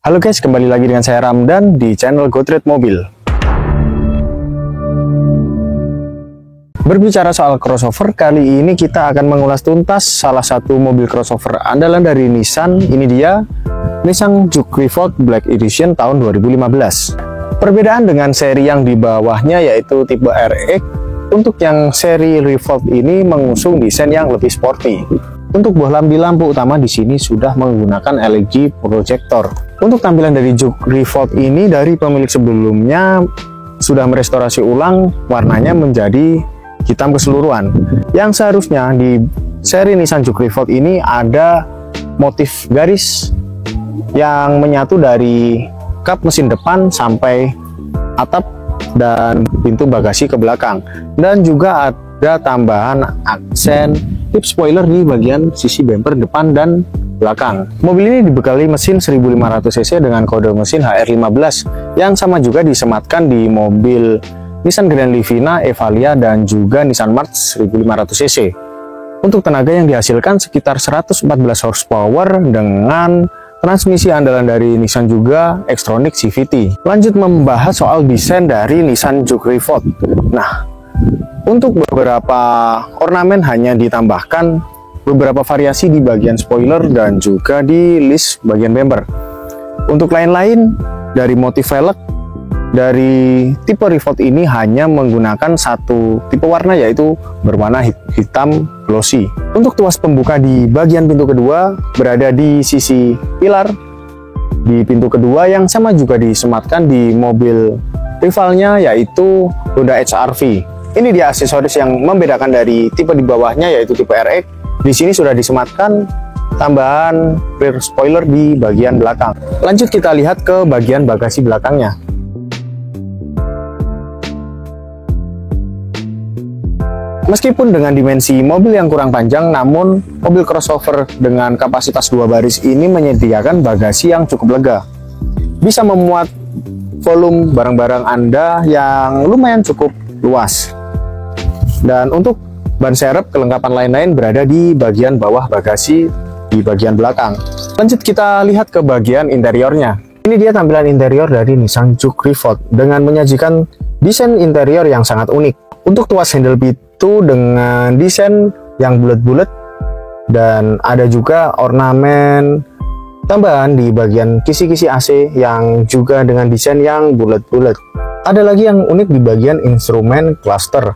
Halo guys, kembali lagi dengan saya Ramdan di channel Go Trade Mobil. Berbicara soal crossover, kali ini kita akan mengulas tuntas salah satu mobil crossover andalan dari Nissan. Ini dia, Nissan Juke Revolt Black Edition tahun 2015. Perbedaan dengan seri yang di bawahnya yaitu tipe RX, untuk yang seri Revolt ini mengusung desain yang lebih sporty. Untuk boh lampu utama di sini sudah menggunakan LED projector. Untuk tampilan dari Juke Revolt ini dari pemilik sebelumnya sudah merestorasi ulang warnanya menjadi hitam keseluruhan. Yang seharusnya di seri Nissan Juke Revolt ini ada motif garis yang menyatu dari kap mesin depan sampai atap dan pintu bagasi ke belakang. Dan juga ada tambahan aksen tip spoiler di bagian sisi bumper depan dan belakang. Mobil ini dibekali mesin 1500 cc dengan kode mesin HR15 yang sama juga disematkan di mobil Nissan Grand Livina, Evalia, dan juga Nissan March 1500 cc. Untuk tenaga yang dihasilkan sekitar 114 horsepower dengan transmisi andalan dari Nissan juga Xtronic CVT. Lanjut membahas soal desain dari Nissan Juke Revolt. Nah, untuk beberapa ornamen hanya ditambahkan beberapa variasi di bagian spoiler dan juga di list bagian bumper. Untuk lain-lain dari motif velg dari tipe Revolt ini hanya menggunakan satu tipe warna yaitu berwarna hitam glossy. Untuk tuas pembuka di bagian pintu kedua berada di sisi pilar di pintu kedua yang sama juga disematkan di mobil rivalnya yaitu Honda HR-V. Ini dia aksesoris yang membedakan dari tipe di bawahnya yaitu tipe RX. Di sini sudah disematkan tambahan rear spoiler di bagian belakang. Lanjut kita lihat ke bagian bagasi belakangnya. Meskipun dengan dimensi mobil yang kurang panjang, namun mobil crossover dengan kapasitas 2 baris ini menyediakan bagasi yang cukup lega. Bisa memuat volume barang-barang Anda yang lumayan cukup luas. Dan untuk ban serep, kelengkapan lain-lain berada di bagian bawah bagasi di bagian belakang. Lanjut kita lihat ke bagian interiornya. Ini dia tampilan interior dari Nissan Juke Revolt dengan menyajikan desain interior yang sangat unik. Untuk tuas handle pintu dengan desain yang bulat-bulat dan ada juga ornamen tambahan di bagian kisi-kisi AC yang juga dengan desain yang bulat-bulat. Ada lagi yang unik di bagian instrumen cluster.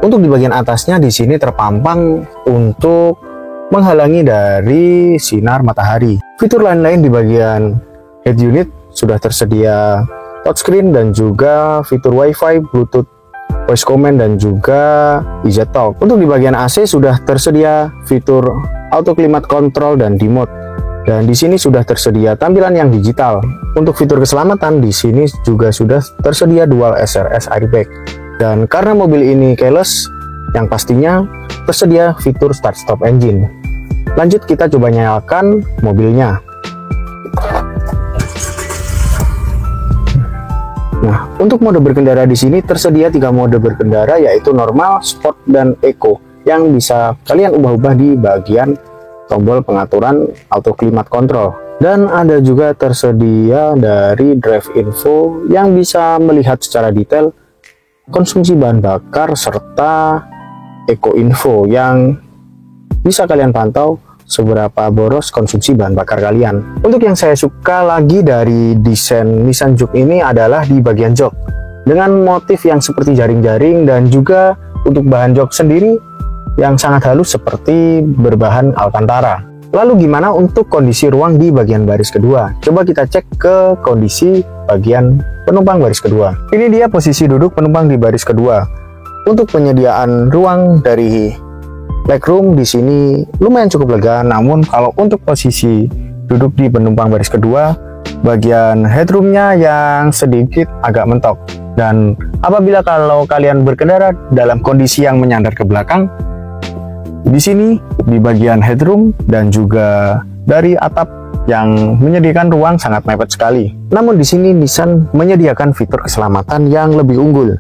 Untuk di bagian atasnya di sini terpampang untuk menghalangi dari sinar matahari. Fitur lain-lain di bagian head unit sudah tersedia touchscreen dan juga fitur WiFi, Bluetooth, voice command dan juga EZ Talk. Untuk di bagian AC sudah tersedia fitur auto climate control dan remote. Dan di sini sudah tersedia tampilan yang digital. Untuk fitur keselamatan di sini juga sudah tersedia dual SRS airbag. Dan karena mobil ini keyless, yang pastinya tersedia fitur start stop engine. Lanjut kita coba nyalakan mobilnya. Nah, untuk mode berkendara di sini tersedia 3 mode berkendara yaitu normal, sport, dan eco yang bisa kalian ubah-ubah di bagian tombol pengaturan auto climate control. Dan ada juga tersedia dari drive info yang bisa melihat secara detail konsumsi bahan bakar serta eco info yang bisa kalian pantau seberapa boros konsumsi bahan bakar kalian. Untuk yang saya suka lagi dari desain Nissan Juke ini adalah di bagian jok dengan motif yang seperti jaring-jaring dan juga untuk bahan jok sendiri yang sangat halus seperti berbahan alcantara. Lalu gimana untuk kondisi ruang di bagian baris kedua? Coba kita cek ke kondisi bagian penumpang baris kedua. Ini dia posisi duduk penumpang di baris kedua. Untuk penyediaan ruang dari legroom di sini lumayan cukup lega, namun kalau untuk posisi duduk di penumpang baris kedua, bagian headroomnya yang sedikit agak mentok. Dan apabila kalau kalian berkendara dalam kondisi yang menyandar ke belakang, di sini di bagian headroom dan juga dari atap yang menyediakan ruang sangat mepet sekali. Namun di sini Nissan menyediakan fitur keselamatan yang lebih unggul.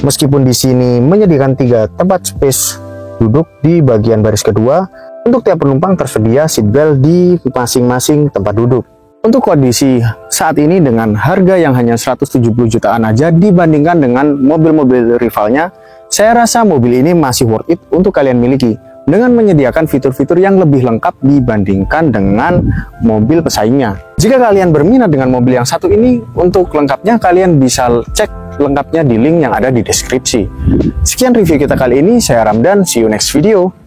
Meskipun di sini menyediakan 3 tempat space duduk di bagian baris kedua, untuk tiap penumpang tersedia seatbelt di masing-masing tempat duduk. Untuk kondisi saat ini dengan harga yang hanya 170 jutaan aja dibandingkan dengan mobil-mobil rivalnya, saya rasa mobil ini masih worth it untuk kalian miliki dengan menyediakan fitur-fitur yang lebih lengkap dibandingkan dengan mobil pesaingnya. Jika kalian berminat dengan mobil yang satu ini, untuk lengkapnya kalian bisa cek lengkapnya di link yang ada di deskripsi. Sekian review kita kali ini, saya Ramdan, see you next video.